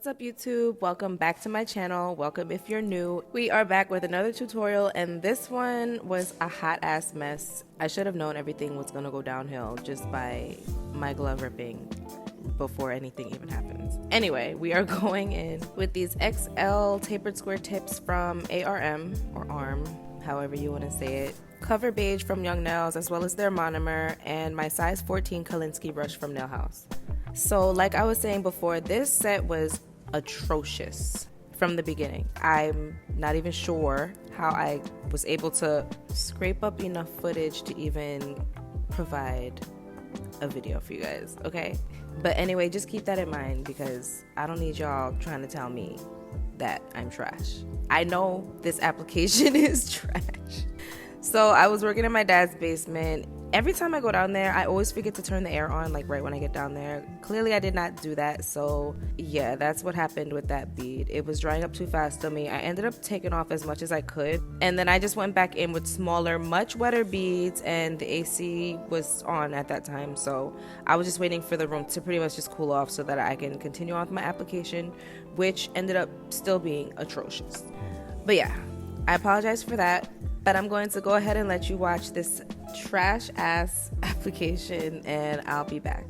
What's up YouTube? Welcome back to my channel. Welcome if you're new. We are back with another tutorial and this one was a hot ass mess. I should have known everything was gonna go downhill just by my glove ripping before anything even happens. Anyway, we are going in with these XL tapered square tips from ARM or ARM, however you want to say it. Cover beige from Young Nails as well as their monomer, and my size 14 Kolinsky brush from Nail House. So like I was saying before, this set was atrocious from the beginning. I'm not even sure how I was able to scrape up enough footage to even provide a video for you guys, okay? But anyway, just keep that in mind because I don't need y'all trying to tell me that I'm trash. I know this application is trash. So I was working in my dad's basement. Every time I go down there, I always forget to turn the air on, like right when I get down there. Clearly I did not do that, so yeah, that's what happened with that bead. It was drying up too fast on me. I ended up taking off as much as I could, and then I just went back in with smaller, much wetter beads, and the AC was on at that time, so I was just waiting for the room to pretty much just cool off so that I can continue on with my application, which ended up still being atrocious. But yeah, I apologize for that, but I'm going to go ahead and let you watch this trash ass application and I'll be back.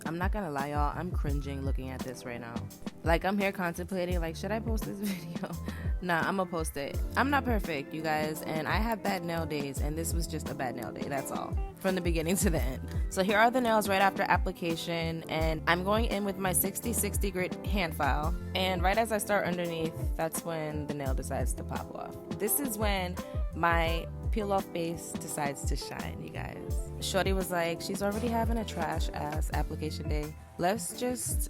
I'm not gonna lie, y'all, I'm cringing looking at this right now. Like, I'm here contemplating, like, should I post this video? Nah, I'm gonna post it. I'm not perfect, you guys, and I have bad nail days, and this was just a bad nail day, that's all, from the beginning to the end. So here are the nails right after application, and I'm going in with my 60/60 grit hand file, and right as I start underneath, that's when the nail decides to pop off. This is when my peel off base decides to shine, you guys. Shorty was like, she's already having a trash ass application day. Let's just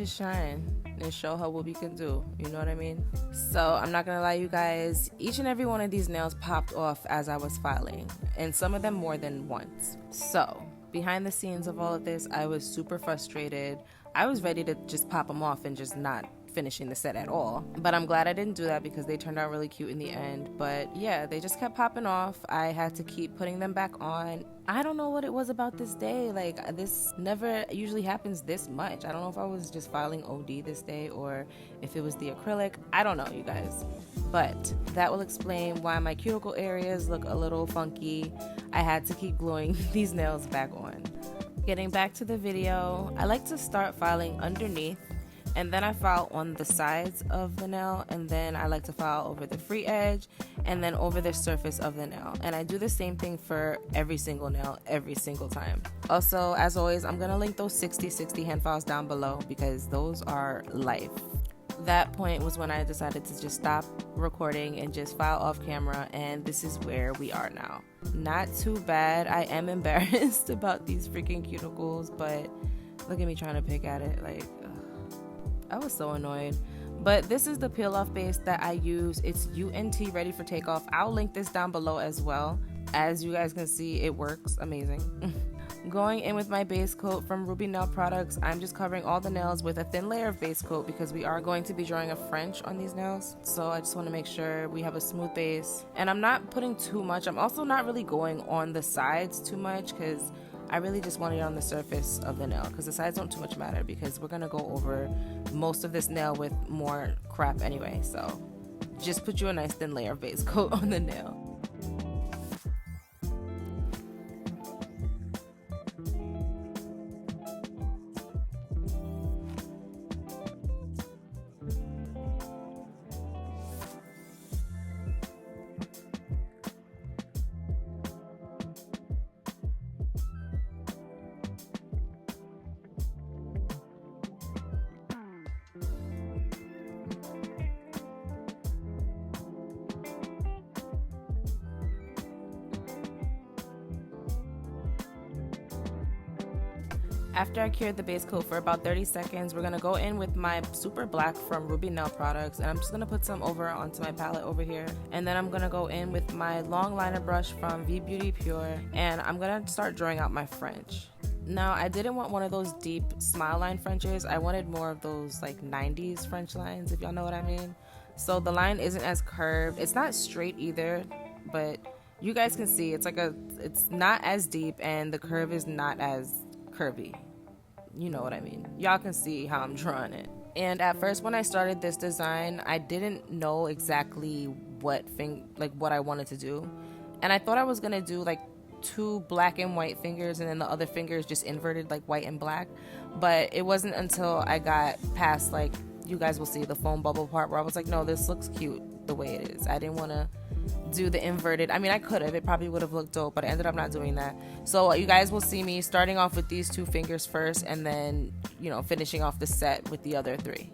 shine and show her what we can do. You know what I mean? So I'm not gonna lie, you guys, each and every one of these nails popped off as I was filing, and some of them more than once. So behind the scenes of all of this, I was super frustrated. I was ready to just pop them off and just not finishing the set at all, but I'm glad I didn't do that because they turned out really cute in the end. But yeah, they just kept popping off. I had to keep putting them back on. I don't know what it was about this day. Like, this never usually happens this much. I don't know if I was just filing OD this day or if it was the acrylic. I don't know, you guys, but that will explain why my cuticle areas look a little funky. I had to keep gluing these nails back on. Getting back to the video, I like to start filing underneath, and then I file on the sides of the nail, and then I like to file over the free edge and then over the surface of the nail. And I do the same thing for every single nail every single time. Also, as always, I'm gonna link those 60/60 hand files down below because those are life. That point was when I decided to just stop recording and just file off camera, and this is where we are now. Not too bad. I am embarrassed about these freaking cuticles, but look at me trying to pick at it, like, I was so annoyed. But this is the peel off base that I use. It's UNT Ready for Takeoff. I'll link this down below as well. As you guys can see, it works amazing. Going in with my base coat from Ruby Nail Products, I'm just covering all the nails with a thin layer of base coat because we are going to be drawing a French on these nails. So I just want to make sure we have a smooth base. And I'm not putting too much. I'm also not really going on the sides too much because I really just want it on the surface of the nail because the sides don't too much matter because we're going to go over most of this nail with more crap anyway. So just put you a nice thin layer of base coat on the nail. After I cured the base coat for about 30 seconds, we're going to go in with my super black from Ruby Nail Products, and I'm just going to put some over onto my palette over here. And then I'm going to go in with my long liner brush from V Beauty Pure, and I'm going to start drawing out my French. Now, I didn't want one of those deep smile line Frenches. I wanted more of those like 90s French lines, if y'all know what I mean. So the line isn't as curved. It's not straight either, but you guys can see it's not as deep, and the curve is not as curvy. You know what I mean. Y'all can see how I'm drawing it. And at first when I started this design, I didn't know exactly what I wanted to do. And I thought I was gonna do like 2 black and white fingers and then the other fingers just inverted like white and black. But it wasn't until I got past, like, you guys will see the foam bubble part where I was like, no, this looks cute the way it is. I didn't want to do the inverted. I mean, I could have. It probably would have looked dope, but I ended up not doing that. So you guys will see me starting off with these 2 fingers first and then, you know, finishing off the set with the other 3.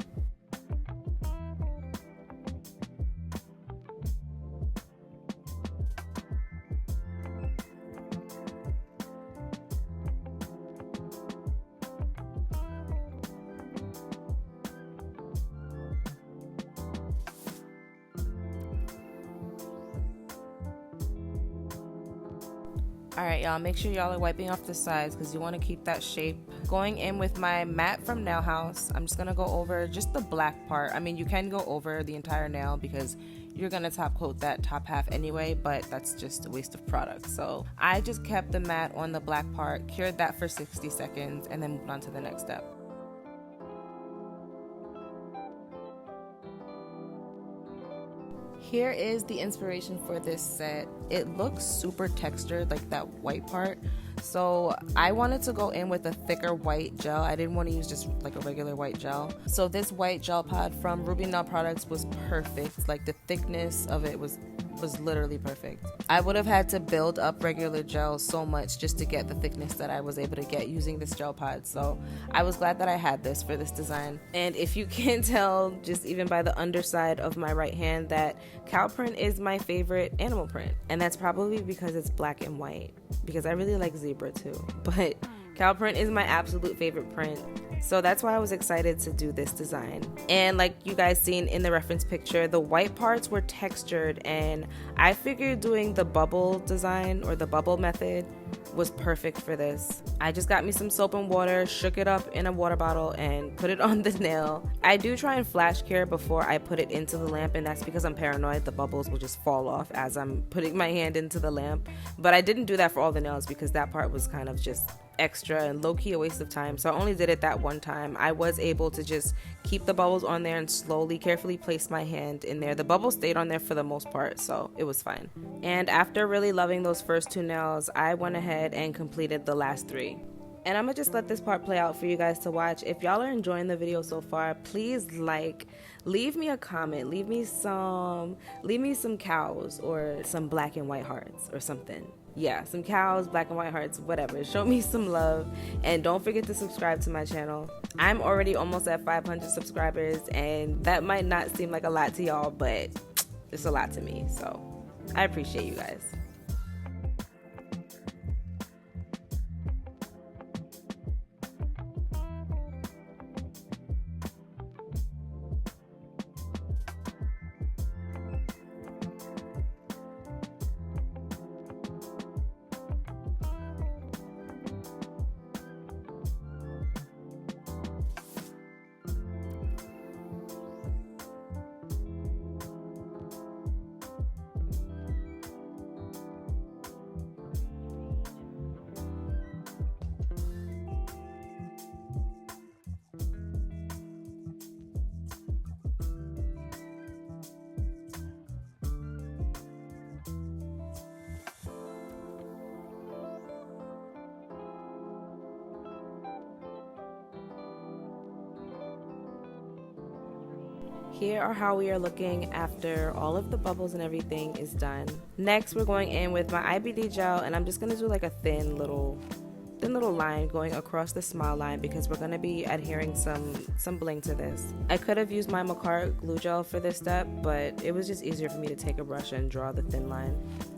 Alright, y'all, make sure y'all are wiping off the sides because you want to keep that shape. Going in with my matte from Nail House, I'm just going to go over just the black part. I mean, you can go over the entire nail because you're going to top coat that top half anyway, but that's just a waste of product. So I just kept the matte on the black part, cured that for 60 seconds, and then moved on to the next step. Here is the inspiration for this set. It looks super textured, like that white part. So I wanted to go in with a thicker white gel. I didn't want to use just like a regular white gel. So this white gel pod from Ruby Nail Products was perfect. Like the thickness of it was literally perfect. I would have had to build up regular gel so much just to get the thickness that I was able to get using this gel pod. So I was glad that I had this for this design. And if you can tell just even by the underside of my right hand that cow print is my favorite animal print. And that's probably because it's black and white, because I really like zebra too. But cow print is my absolute favorite print. So that's why I was excited to do this design. And like you guys seen in the reference picture, the white parts were textured, and I figured doing the bubble design or the bubble method was perfect for this. I just got me some soap and water, shook it up in a water bottle, and put it on the nail. I do try and flash cure before I put it into the lamp, and that's because I'm paranoid the bubbles will just fall off as I'm putting my hand into the lamp. But I didn't do that for all the nails because that part was kind of just extra and low-key a waste of time. So I only did it that one time. I was able to just keep the bubbles on there and slowly, carefully place my hand in there. The bubbles stayed on there for the most part, so it was fine. And after really loving those first two nails, I went ahead and completed the last three. And I'm gonna just let this part play out for you guys to watch. If y'all are enjoying the video so far, please leave me a comment, leave me some cows or some black and white hearts or something. Yeah, some cows, black and white hearts, whatever. Show me some love, and don't forget to subscribe to my channel. I'm already almost at 500 subscribers, and that might not seem like a lot to y'all, but it's a lot to me, so I appreciate you guys. Here are how we are looking after all of the bubbles and everything is done. Next, we're going in with my IBD gel, and I'm just gonna do like a thin little line going across the smile line because we're gonna be adhering some bling to this. I could have used my Macar glue gel for this step, but it was just easier for me to take a brush and draw the thin line.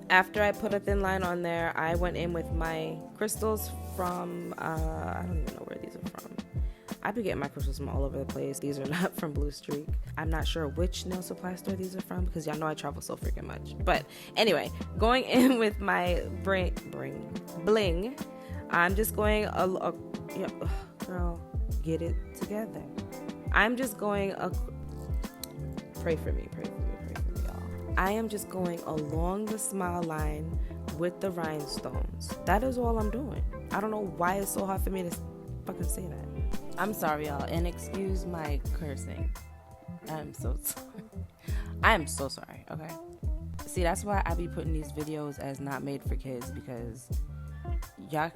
After I put a thin line on there, I went in with my crystals from, I don't even know where these are from. I be getting my crystals from all over the place. These are not from Blue Streak. I'm not sure which nail supply store these are from because y'all know I travel so freaking much. But anyway, going in with my bling, I'm just going, girl, get it together. I'm just going, pray for me, y'all. I am just going along the smile line with the rhinestones. That is all I'm doing. I don't know why it's so hard for me to fucking say that. I'm sorry, y'all, and excuse my cursing. I'm so sorry. I'm so sorry, okay? See, that's why I be putting these videos as not made for kids, because I'm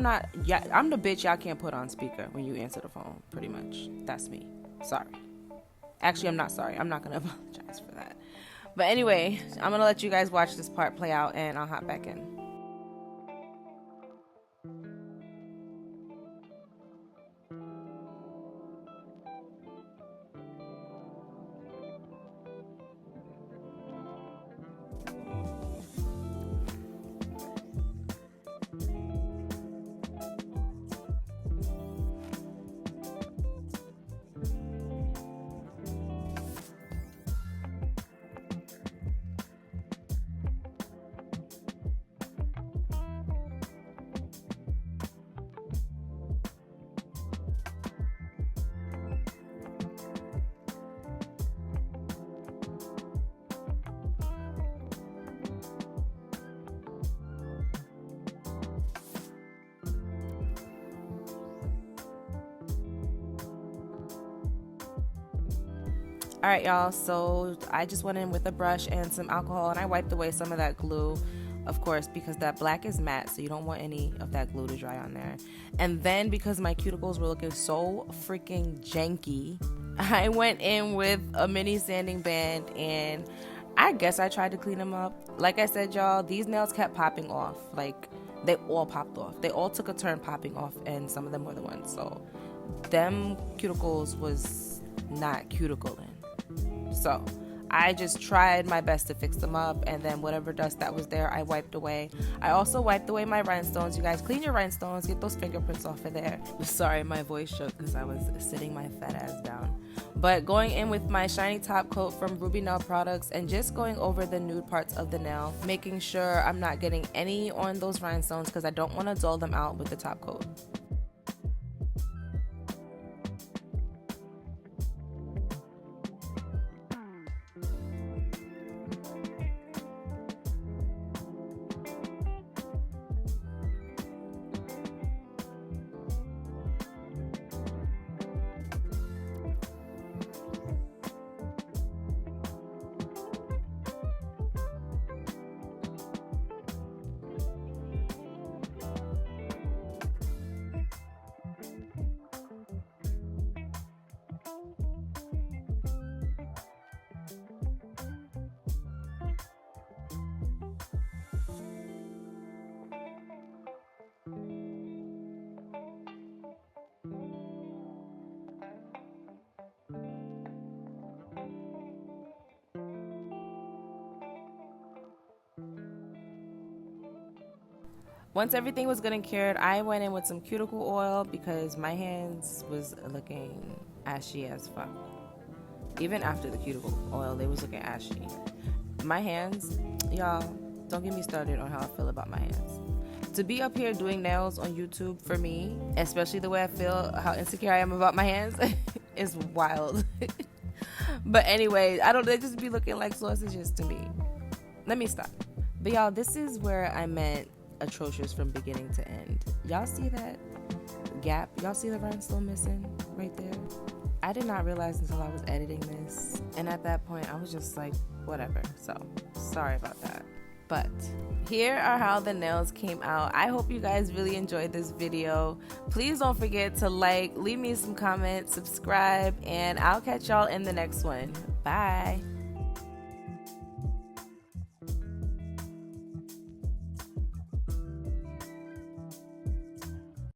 the bitch y'all can't put on speaker when you answer the phone, pretty much. That's me. Sorry. Actually, I'm not sorry. I'm not gonna apologize for that. But anyway, I'm gonna let you guys watch this part play out, and I'll hop back in. Alright, y'all, so I just went in with a brush and some alcohol, and I wiped away some of that glue of course, because that black is matte, so you don't want any of that glue to dry on there. And then because my cuticles were looking so freaking janky, I went in with a mini sanding band, and I guess I tried to clean them up. Like I said, y'all, these nails kept popping off. Like, they all popped off. They all took a turn popping off, and some of them were the ones. So them cuticles was not cuticling. So I just tried my best to fix them up, and then whatever dust that was there, I wiped away. I also wiped away my rhinestones. You guys, clean your rhinestones, get those fingerprints off of there. Sorry, my voice shook because I was sitting my fat ass down. But going in with my shiny top coat from Ruby Nail Products and just going over the nude parts of the nail, making sure I'm not getting any on those rhinestones because I don't want to dull them out with the top coat. Once everything was good and cured, I went in with some cuticle oil because my hands was looking ashy as fuck. Even after the cuticle oil, they was looking ashy. My hands, y'all, don't get me started on how I feel about my hands. To be up here doing nails on YouTube for me, especially the way I feel, how insecure I am about my hands, is wild. But anyway, they just be looking like sausages to me. Let me stop. But y'all, this is where I meant atrocious from beginning to end. Y'all see that gap? Y'all see the rhinestone missing right there? I did not realize until I was editing this, and at that point I was just like, whatever. So sorry about that. But here are how the nails came out. I hope you guys really enjoyed this video. Please don't forget to like, leave me some comments, subscribe, and I'll catch y'all in the next one. Bye.